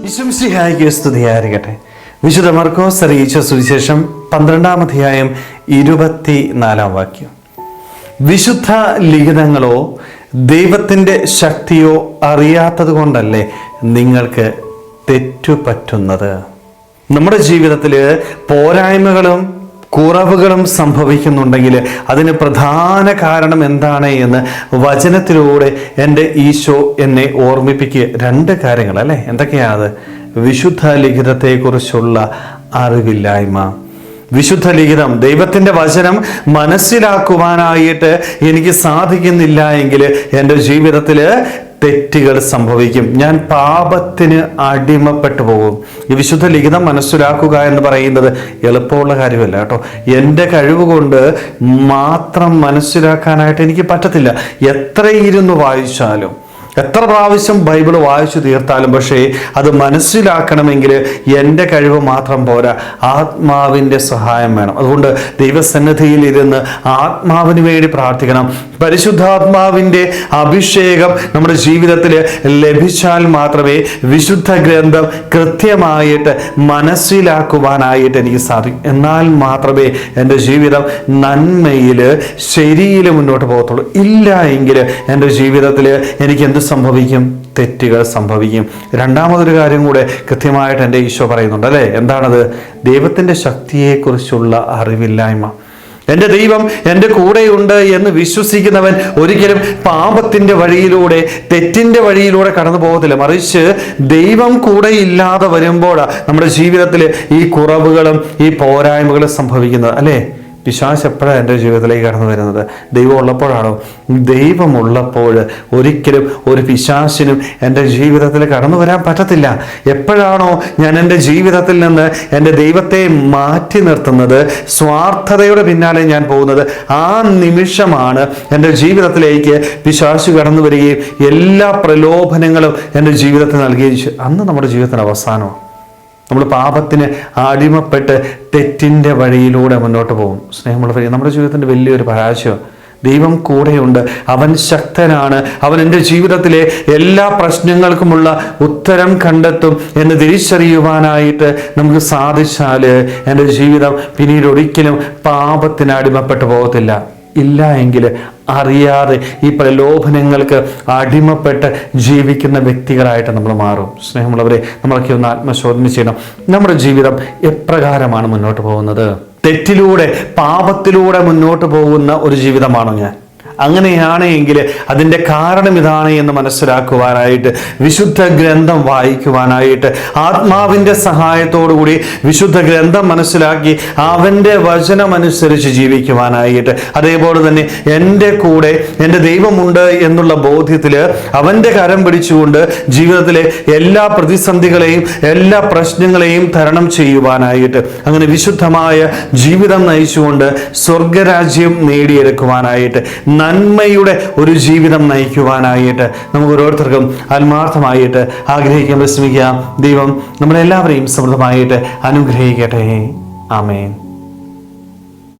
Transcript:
ഈശോമിശിഹായ്ക്ക് സ്തുതിയായിരിക്കട്ടെ. വിശുദ്ധ മർക്കോസ് അറിയിച്ച സുവിശേഷം 12-ാം അധ്യായം 24-ാം വാക്യം. വിശുദ്ധ ലിഖിതങ്ങളോ ദൈവത്തിൻ്റെ ശക്തിയോ അറിയാത്തത് കൊണ്ടല്ലേ നിങ്ങൾക്ക് തെറ്റുപറ്റുന്നത്. നമ്മുടെ ജീവിതത്തിൽ പോരായ്മകളും കുറവുകളും സംഭവിക്കുന്നുണ്ടെങ്കിൽ അതിന് പ്രധാന കാരണം എന്താണ് എന്ന് വചനത്തിലൂടെ എൻ്റെ ഈശോ എന്നെ ഓർമ്മിപ്പിക്കുക. 2 കാര്യങ്ങൾ അല്ലേ. എന്തൊക്കെയാണ്? വിശുദ്ധ ലിഖിതത്തെക്കുറിച്ചുള്ള അറിവില്ലായ്മ. വിശുദ്ധ ലിഖിതം, ദൈവത്തിൻ്റെ വചനം മനസ്സിലാക്കുവാനായിട്ട് എനിക്ക് സാധിക്കുന്നില്ല എങ്കിൽ എൻ്റെ ജീവിതത്തിൽ തെറ്റുകൾ സംഭവിക്കും. ഞാൻ പാപത്തിന് അടിമപ്പെട്ടു പോകും. ഈ വിശുദ്ധ ലിഖിതം മനസ്സിലാക്കുക എന്ന് പറയുന്നത് എളുപ്പമുള്ള കാര്യമല്ല കേട്ടോ. എൻ്റെ കഴിവ് കൊണ്ട് മാത്രം മനസ്സിലാക്കാനായിട്ട് എനിക്ക് പറ്റത്തില്ല. എത്ര ഇരുന്ന് വായിച്ചാലും, എത്ര പ്രാവശ്യം ബൈബിൾ വായിച്ചു തീർത്താലും, പക്ഷേ അത് മനസ്സിലാക്കണമെങ്കിൽ എൻ്റെ കഴിവ് മാത്രം പോരാ, ആത്മാവിൻ്റെ സഹായം വേണം. അതുകൊണ്ട് ദൈവസന്നിധിയിൽ ഇരുന്ന് ആത്മാവിന് വേണ്ടി പ്രാർത്ഥിക്കണം. പരിശുദ്ധാത്മാവിൻ്റെ അഭിഷേകം നമ്മുടെ ജീവിതത്തിൽ ലഭിച്ചാൽ മാത്രമേ വിശുദ്ധ ഗ്രന്ഥം കൃത്യമായിട്ട് മനസ്സിലാക്കുവാനായിട്ട് എനിക്ക് സാധിക്കും. എന്നാൽ മാത്രമേ എൻ്റെ ജീവിതം നന്മയിൽ ശരിയിൽ മുന്നോട്ട് പോകത്തുള്ളൂ. ഇല്ല എങ്കിൽ എൻ്റെ ജീവിതത്തിൽ എനിക്ക് എന്ത് സംഭവിക്കും? തെറ്റുകൾ സംഭവിക്കും. രണ്ടാമതൊരു കാര്യം കൂടെ കൃത്യമായിട്ട് എൻ്റെ ഈശോ പറയുന്നുണ്ട് അല്ലേ. എന്താണത്? ദൈവത്തിൻ്റെ ശക്തിയെക്കുറിച്ചുള്ള അറിവില്ലായ്മ. എൻ്റെ ദൈവം എൻ്റെ കൂടെയുണ്ട് എന്ന് വിശ്വസിക്കുന്നവൻ ഒരിക്കലും പാപത്തിൻ്റെ വഴിയിലൂടെ, തെറ്റിൻ്റെ വഴിയിലൂടെ കടന്നു പോകത്തില്ല. മറിച്ച് ദൈവം കൂടെ ഇല്ലാതെ വരുമ്പോഴാണ് നമ്മുടെ ജീവിതത്തിൽ ഈ കുറവുകളും ഈ പോരായ്മകളും സംഭവിക്കുന്നത് അല്ലേ. പിശാച് എപ്പോഴാണ് എൻ്റെ ജീവിതത്തിലേക്ക് കടന്നു വരുന്നത്? ദൈവം ഉള്ളപ്പോഴാണോ? ദൈവമുള്ളപ്പോൾ ഒരിക്കലും ഒരു പിശാചിനും എൻ്റെ ജീവിതത്തിൽ കടന്നു വരാൻ പറ്റത്തില്ല. എപ്പോഴാണോ ഞാൻ എൻ്റെ ജീവിതത്തിൽ നിന്ന് എൻ്റെ ദൈവത്തെ മാറ്റി നിർത്തുന്നത്, സ്വാർത്ഥതയുടെ പിന്നാലെ ഞാൻ പോകുന്നത്, ആ നിമിഷമാണ് എൻ്റെ ജീവിതത്തിലേക്ക് പിശാച് കടന്നു വരികയും എല്ലാ പ്രലോഭനങ്ങളും എൻ്റെ ജീവിതത്തിൽ നൽകുകയും. അന്ന് നമ്മുടെ ജീവിതത്തിന് അവസാനമാണ്. നമ്മൾ പാപത്തിന് അടിമപ്പെട്ട് തെറ്റിൻ്റെ വഴിയിലൂടെ മുന്നോട്ട് പോകും. സ്നേഹമുള്ളവരെ, നമ്മുടെ ജീവിതത്തിൻ്റെ വലിയൊരു പരാജയം. ദൈവം കൂടെയുണ്ട്, അവൻ ശക്തനാണ്, അവൻ എൻ്റെ ജീവിതത്തിലെ എല്ലാ പ്രശ്നങ്ങൾക്കുമുള്ള ഉത്തരം കണ്ടെത്തും എന്ന് തിരിച്ചറിയുവാനായിട്ട് നമുക്ക് സാധിച്ചാൽ എൻ്റെ ജീവിതം പിന്നീട് ഒരിക്കലും പാപത്തിന് അടിമപ്പെട്ടു പോകത്തില്ല. ഇല്ല എങ്കിൽ അറിയാതെ ഈ പ്രലോഭനങ്ങൾക്ക് അടിമപ്പെട്ട് ജീവിക്കുന്ന വ്യക്തികളായിട്ട് നമ്മൾ മാറും. സ്നേഹമുള്ളവരെ, നമ്മളൊക്കെ ഒന്ന് ആത്മശോധന ചെയ്യണം. നമ്മുടെ ജീവിതം എപ്രകാരമാണ് മുന്നോട്ട് പോകുന്നത്? തെറ്റിലൂടെ, പാപത്തിലൂടെ മുന്നോട്ട് പോകുന്ന ഒരു ജീവിതമാണോ ഞാൻ? അങ്ങനെയാണെങ്കിൽ അതിൻ്റെ കാരണം ഇതാണ് എന്ന് മനസ്സിലാക്കുവാനായിട്ട്, വിശുദ്ധ ഗ്രന്ഥം വായിക്കുവാനായിട്ട്, ആത്മാവിൻ്റെ സഹായത്തോടുകൂടി വിശുദ്ധ ഗ്രന്ഥം മനസ്സിലാക്കി അവൻ്റെ വചനമനുസരിച്ച് ജീവിക്കുവാനായിട്ട്, അതേപോലെ തന്നെ എൻ്റെ കൂടെ എൻ്റെ ദൈവമുണ്ട് എന്നുള്ള ബോധ്യത്തിൽ അവൻ്റെ കരം പിടിച്ചുകൊണ്ട് ജീവിതത്തിലെ എല്ലാ പ്രതിസന്ധികളെയും എല്ലാ പ്രശ്നങ്ങളെയും തരണം ചെയ്യുവാനായിട്ട്, അങ്ങനെ വിശുദ്ധമായ ജീവിതം നയിച്ചുകൊണ്ട് സ്വർഗരാജ്യം നേടിയെടുക്കുവാനായിട്ട്, നന്മയുടെ ഒരു ജീവിതം നയിക്കുവാനായിട്ട് നമുക്ക് ഓരോരുത്തർക്കും ആത്മാർത്ഥമായിട്ട് ആഗ്രഹിക്കാൻ ശ്രമിക്കാം. ദൈവം നമ്മളെല്ലാവരെയും സമൃദ്ധമായിട്ട് അനുഗ്രഹിക്കട്ടെ. ആമേൻ.